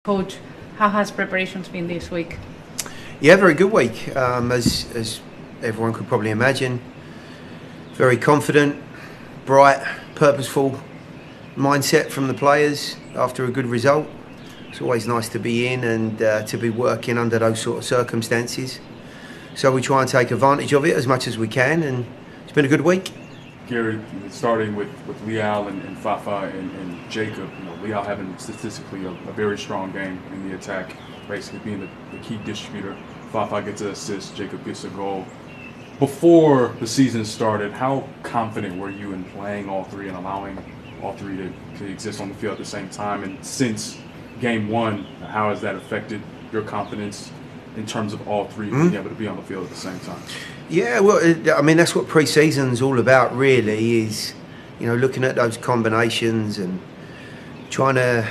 Coach, how has preparations been this week? Yeah, very good week. As everyone could probably imagine, very confident, bright, purposeful mindset from the players after a good result. It's always nice to be in and to be working under those sort of circumstances. So we try and take advantage of it as much as we can, and it's been a good week. Gary, starting with Leal and Fafa and Jacob, Leal having statistically a very strong game in the attack, basically being the key distributor. Fafa gets an assist, Jacob gets a goal. Before the season started, how confident were you in playing all three and allowing all three to exist on the field at the same time? And since game one, how has that affected your confidence in terms of all three being able to be on the field at the same time? Yeah, well, I mean, that's what pre-season's all about, really, is, looking at those combinations and trying to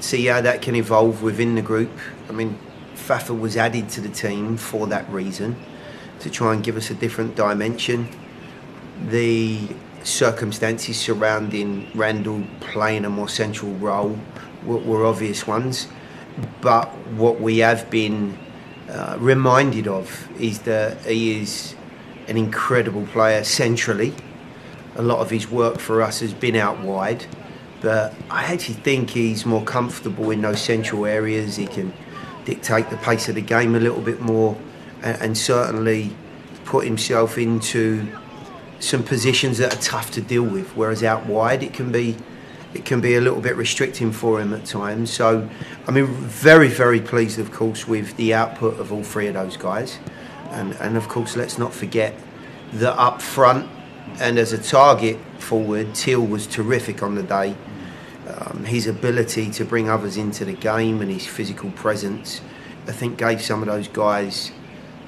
see how that can evolve within the group. I mean, Fafa was added to the team for that reason, to try and give us a different dimension. The circumstances surrounding Randall playing a more central role were obvious ones, but what we have been reminded of is that he is an incredible player centrally. A lot of his work for us has been out wide, but I actually think he's more comfortable in those central areas. He can dictate the pace of the game a little bit more, and certainly put himself into some positions that are tough to deal with, whereas out wide it can be a little bit restricting for him at times. So, I mean, very, very pleased, of course, with the output of all three of those guys. And of course, let's not forget that up front and as a target forward, Teal was terrific on the day. His ability to bring others into the game and his physical presence, I think, gave some of those guys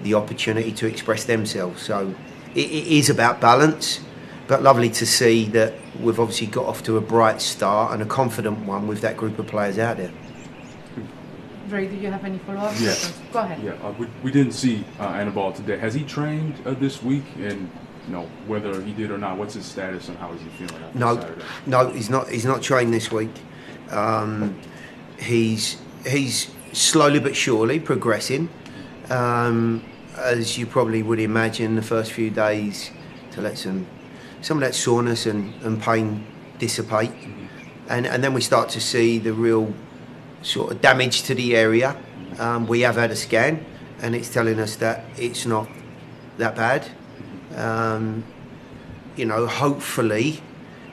the opportunity to express themselves. So it is about balance. But lovely to see that we've obviously got off to a bright start and a confident one with that group of players out there. Ray, do you have any follow-ups? Yes. Go ahead. Yeah, we didn't see Anibal today. Has he trained this week? And whether he did or not, what's his status and how is he feeling after Saturday? No, he's not trained this week. He's slowly but surely progressing. As you probably would imagine, the first few days to let some of that soreness and pain dissipate, and then we start to see the real sort of damage to the area. We have had a scan and it's telling us that it's not that bad. Hopefully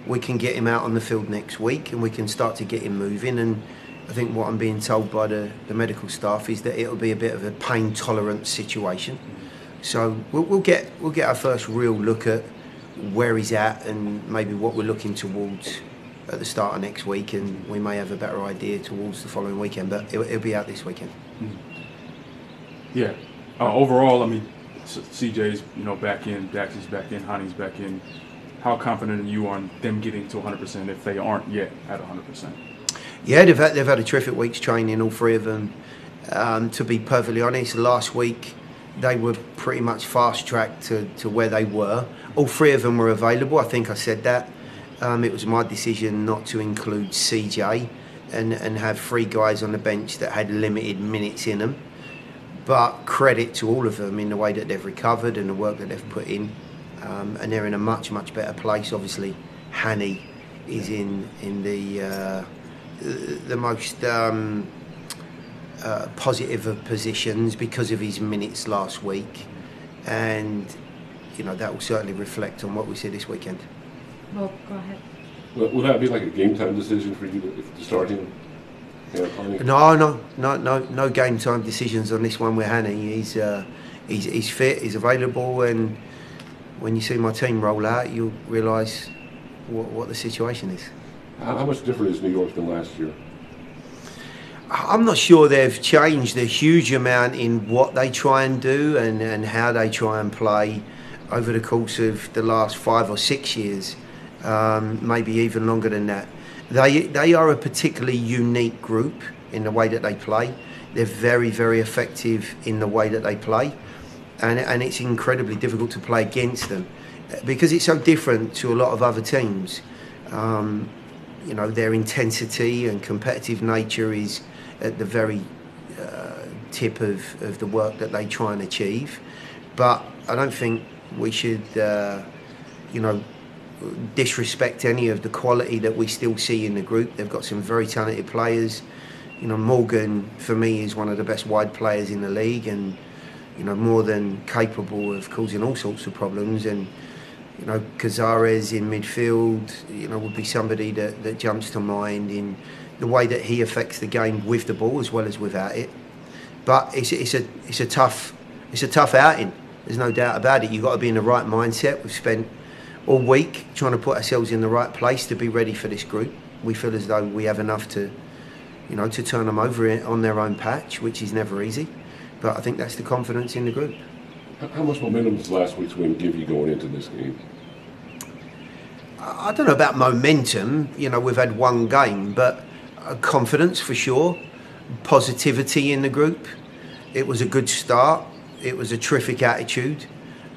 we can get him out on the field next week and we can start to get him moving. And I think what I'm being told by the medical staff is that it'll be a bit of a pain tolerant situation. So we'll get our first real look at where he's at and maybe what we're looking towards at the start of next week, and we may have a better idea towards the following weekend, but it'll be out this weekend. Yeah. Overall, I mean, CJ's back in, Dax is back in, Hani's back in. How confident are you on them getting to 100% if they aren't yet at 100%? Yeah, they've had a terrific week's training, all three of them. To be perfectly honest, last week they were pretty much fast-tracked to where they were. All three of them were available. I think I said that. It was my decision not to include CJ and have three guys on the bench that had limited minutes in them. But credit to all of them in the way that they've recovered and the work that they've put in. And they're in a much, much better place. Obviously, Hani is in the most positive of positions because of his minutes last week, and that will certainly reflect on what we see this weekend. Well, go ahead. Will that be like a game time decision for you to start him? No game time decisions on this one with Hani. He's fit, he's available, and when you see my team roll out, you'll realise what the situation is. How much different is New York than last year? I'm not sure they've changed a huge amount in what they try and do and how they try and play over the course of the last 5 or 6 years, maybe even longer than that. They are a particularly unique group in the way that they play. They're very, very effective in the way that they play, and it's incredibly difficult to play against them because it's so different to a lot of other teams. Their intensity and competitive nature is at the very tip of the work that they try and achieve. But I don't think we should, disrespect any of the quality that we still see in the group. They've got some very talented players. Morgan, for me, is one of the best wide players in the league, and more than capable of causing all sorts of problems. And Cazares in midfield, would be somebody that jumps to mind in the way that he affects the game with the ball as well as without it. But it's a tough outing. There's no doubt about it. You've got to be in the right mindset. We've spent all week trying to put ourselves in the right place to be ready for this group. We feel as though we have enough to turn them over on their own patch, which is never easy. But I think that's the confidence in the group. How much momentum does last week's win give you going into this game? I don't know about momentum. We've had one game, but confidence for sure. Positivity in the group. It was a good start. It was a terrific attitude.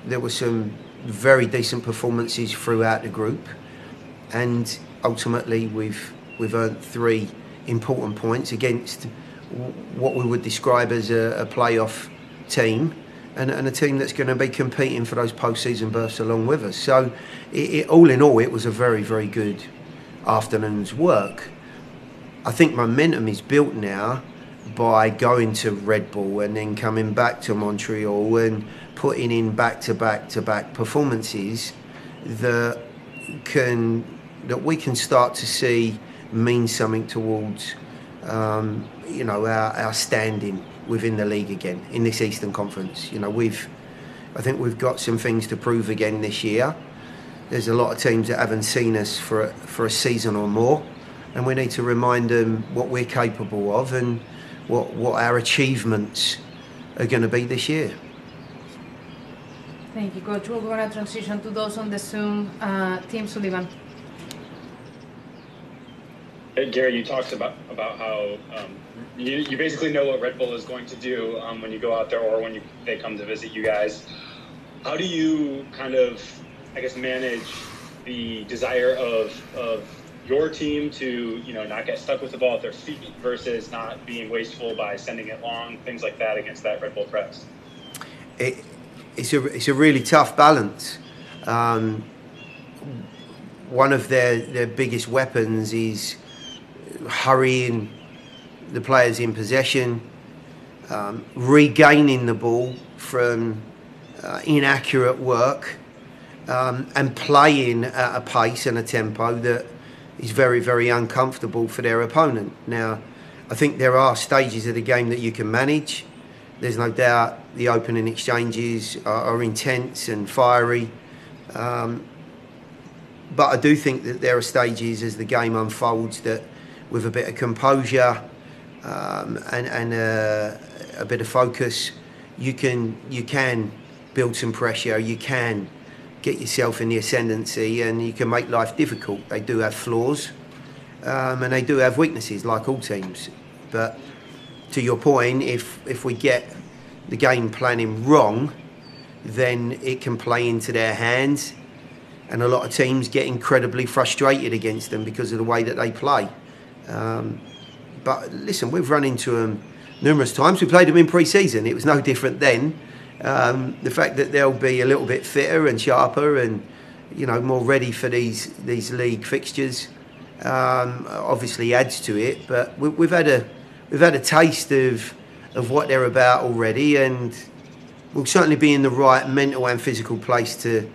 There were some very decent performances throughout the group, and ultimately we've earned 3 important points against what we would describe as a playoff team, and a team that's going to be competing for those post-season berths along with us. So all in all, it was a very, very good afternoon's work. I think momentum is built now by going to Red Bull and then coming back to Montreal and putting in back-to-back performances that we can start to see mean something towards our standing within the league again in this Eastern Conference. I think we've got some things to prove again this year. There's a lot of teams that haven't seen us for a season or more, and we need to remind them what we're capable of and what our achievements are going to be this year. Thank you, Coach. We're going to transition to those on the Zoom. Tim Sullivan. Hey, Gary, you talked about how you basically know what Red Bull is going to do when you go out there or when they come to visit you guys. How do you kind of, manage the desire of your team to, not get stuck with the ball at their feet versus not being wasteful by sending it long, things like that against that Red Bull press? It's a really tough balance. One of their biggest weapons is hurrying the players in possession, regaining the ball from inaccurate work, and playing at a pace and a tempo that is very, very uncomfortable for their opponent. Now, I think there are stages of the game that you can manage. There's no doubt the opening exchanges are intense and fiery. But I do think that there are stages as the game unfolds that with a bit of composure and a bit of focus, you can build some pressure, you can get yourself in the ascendancy, and you can make life difficult. They do have flaws, and they do have weaknesses like all teams. But to your point, if we get the game planning wrong, then it can play into their hands, and a lot of teams get incredibly frustrated against them because of the way that they play. But listen, we've run into them numerous times. We played them in pre-season. It was no different then. The fact that they'll be a little bit fitter and sharper and more ready for these league fixtures obviously adds to it. But we've had a taste of what they're about already, and we'll certainly be in the right mental and physical place to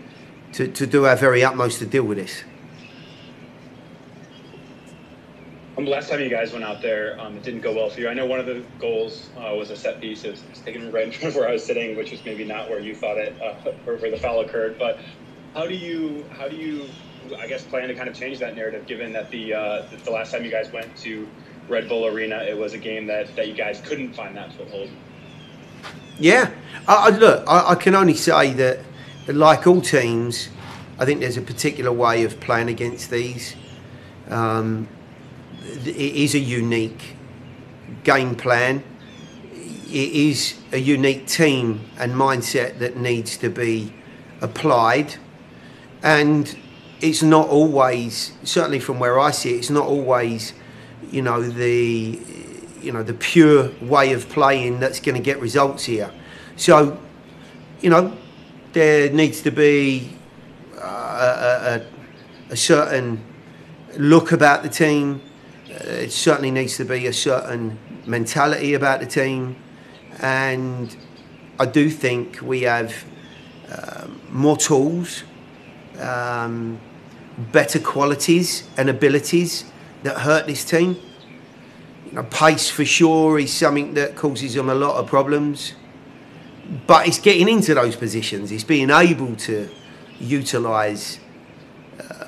do our very utmost to deal with this. Last time you guys went out there, it didn't go well for you. I know one of the goals was a set piece. It was taken right in front of where I was sitting, which was maybe not where you thought it, where the foul occurred. But how do you, plan to kind of change that narrative, given that the last time you guys went to Red Bull Arena, it was a game that you guys couldn't find that foothold? Yeah, I can only say that, like all teams, I think there's a particular way of playing against these. It is a unique game plan. It is a unique team and mindset that needs to be applied. And it's not always, certainly from where I see it, it's not always, the the pure way of playing that's going to get results here. So, there needs to be a certain look about the team. It certainly needs to be a certain mentality about the team, and I do think we have more tools, better qualities and abilities that hurt this team. Pace for sure is something that causes them a lot of problems, but it's getting into those positions. It's being able to utilise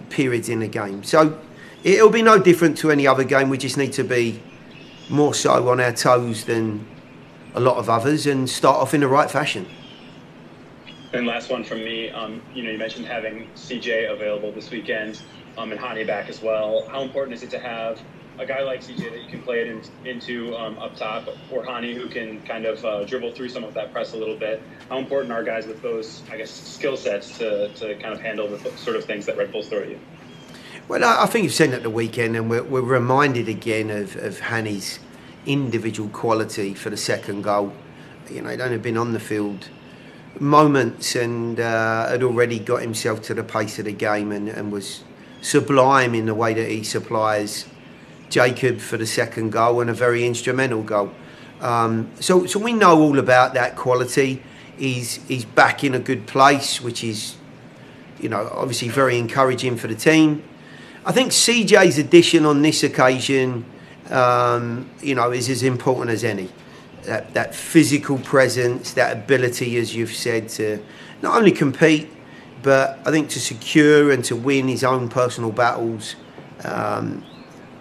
periods in the game. So it'll be no different to any other game. We just need to be more so on our toes than a lot of others and start off in the right fashion. And last one from me, you mentioned having CJ available this weekend and Hani back as well. How important is it to have a guy like CJ that you can play it into up top, or Hani who can kind of dribble through some of that press a little bit? How important are guys with those, I guess, skill sets to kind of handle the sort of things that Red Bulls throw at you? Well, I think you've seen it at the weekend, and we're reminded again of Hani's individual quality for the second goal. He'd only been on the field moments and had already got himself to the pace of the game and was sublime in the way that he supplies Jacob for the second goal, and a very instrumental goal. So we know all about that quality. He's back in a good place, which is, obviously very encouraging for the team. I think CJ's addition on this occasion, is as important as any. That physical presence, that ability, as you've said, to not only compete, but I think to secure and to win his own personal battles.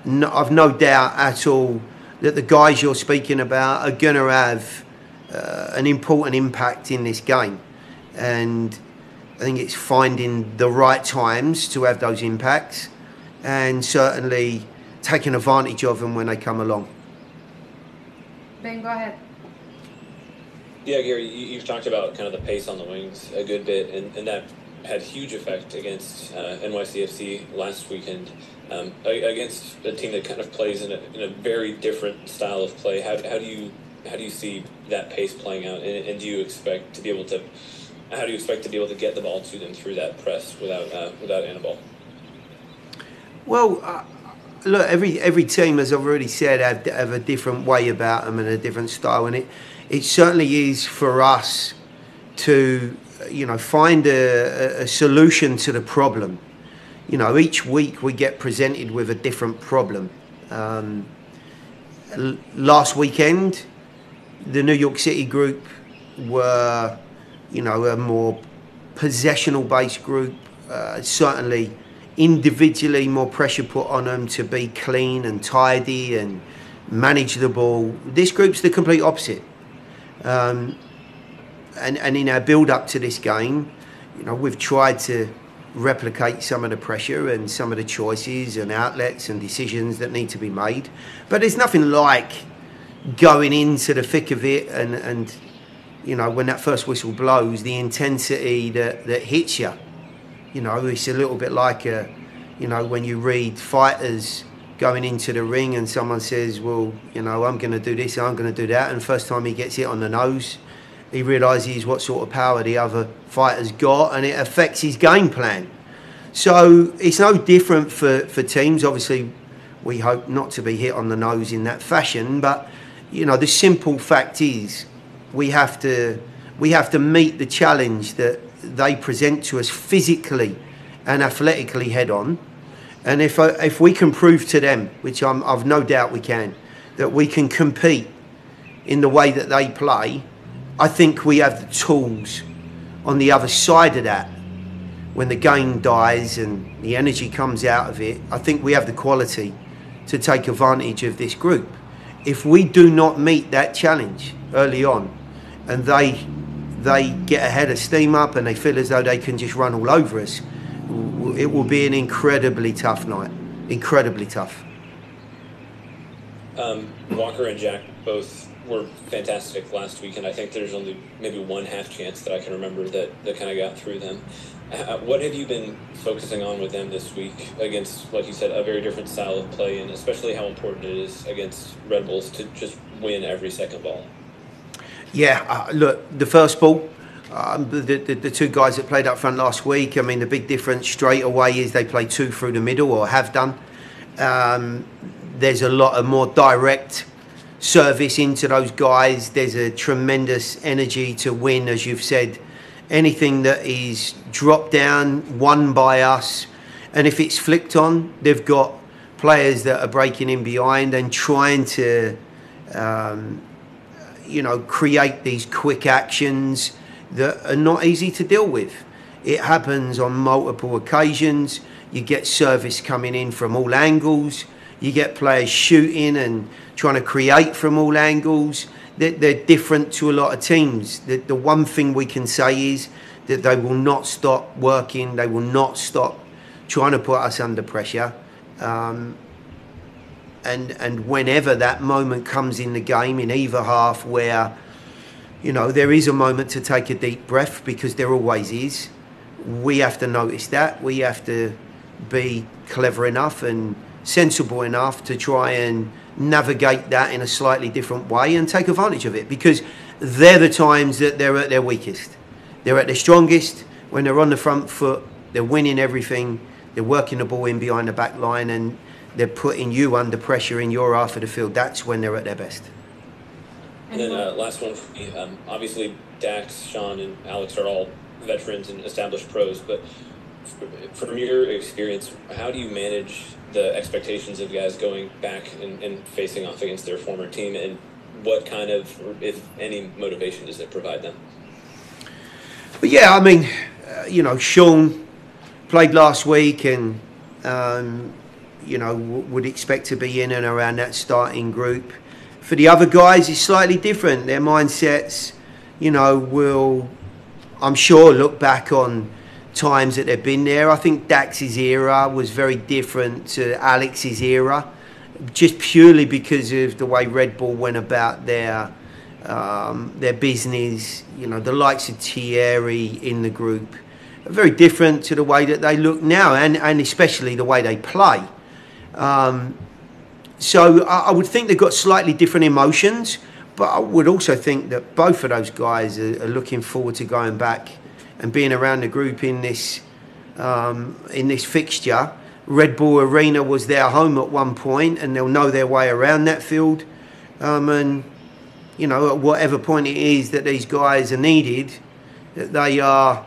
I've no doubt at all that the guys you're speaking about are going to have an important impact in this game. And I think it's finding the right times to have those impacts, and certainly taking advantage of them when they come along. Ben, go ahead. Yeah, Gary, you've talked about kind of the pace on the wings a good bit, and that had huge effect against NYCFC last weekend, against a team that kind of plays in a very different style of play. How do you see that pace playing out, and do you expect to be able to? How do you expect to be able to get the ball to them through that press without Annabelle? Well, look, every team, as I've already said, have a different way about them and a different style, and it certainly is for us to find a solution to the problem. Each week we get presented with a different problem. Last weekend, the New York City group were, a more possessional-based group. Certainly, individually, more pressure put on them to be clean and tidy and manage the ball. This group's the complete opposite. And in our build-up to this game, we've tried to replicate some of the pressure and some of the choices and outlets and decisions that need to be made. But there's nothing like going into the thick of it and when that first whistle blows, the intensity that hits you. It's a little bit like when you read fighters going into the ring and someone says, well, I'm going to do this, I'm going to do that, and first time he gets hit on the nose, he realises what sort of power the other fighter's got, and it affects his game plan. So it's no different for teams. Obviously, we hope not to be hit on the nose in that fashion, but the simple fact is we have to meet the challenge that they present to us physically and athletically head on. And if we can prove to them, which I've no doubt we can, that we can compete in the way that they play, I think we have the tools on the other side of that. When the game dies and the energy comes out of it, I think we have the quality to take advantage of this group. If we do not meet that challenge early on, and they get a head of steam up and they feel as though they can just run all over us, it will be an incredibly tough night. Incredibly tough. Walker and Jack both were fantastic last week, and I think there's only maybe one half chance that I can remember that kind of got through them. What have you been focusing on with them this week against, like you said, a very different style of play, and especially how important it is against Red Bulls to just win every second ball? Yeah, look, the first ball, the two guys that played up front last week, I mean, the big difference straight away is they play two through the middle, or have done. There's a lot of more direct service into those guys. There's a tremendous energy to win, as you've said. Anything that is dropped down, won by us, and if it's flicked on, they've got players that are breaking in behind and trying to, create these quick actions that are not easy to deal with. It happens on multiple occasions. You get service coming in from all angles. You get players shooting and trying to create from all angles. They're different to a lot of teams. The one thing we can say is that they will not stop working. They will not stop trying to put us under pressure. And whenever that moment comes in the game, in either half, where there is a moment to take a deep breath, because there always is, we have to notice that. We have to be clever enough and sensible enough to try and navigate that in a slightly different way and take advantage of it, because they're the times that they're at their weakest. They're at their strongest when they're on the front foot. They're winning everything. They're working the ball in behind the back line, and they're putting you under pressure in your half of the field. That's when they're at their best. And then last one for me. Obviously, Dax, Sean, and Alex are all veterans and established pros, but from your experience, how do you manage the expectations of guys going back and facing off against their former team, and what kind of, if any, motivation does it provide them? But yeah, I mean, Sean played last week, and would expect to be in and around that starting group. For the other guys, it's slightly different. Their mindsets, will, I'm sure, look back on times that they've been there. I think Dax's era was very different to Alex's era, just purely because of the way Red Bull went about their business. The likes of Thierry in the group are very different to the way that they look now, and especially the way they play. So I would think they've got slightly different emotions, but I would also think that both of those guys are looking forward to going back and being around the group in this fixture. Red Bull Arena was their home at one point, and they'll know their way around that field. And at whatever point it is that these guys are needed, that they are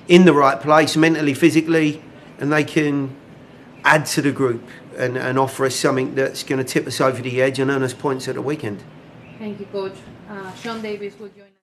in the right place mentally, physically, and they can add to the group and offer us something that's going to tip us over the edge and earn us points at the weekend. Thank you, Coach. Sean Davis will join us.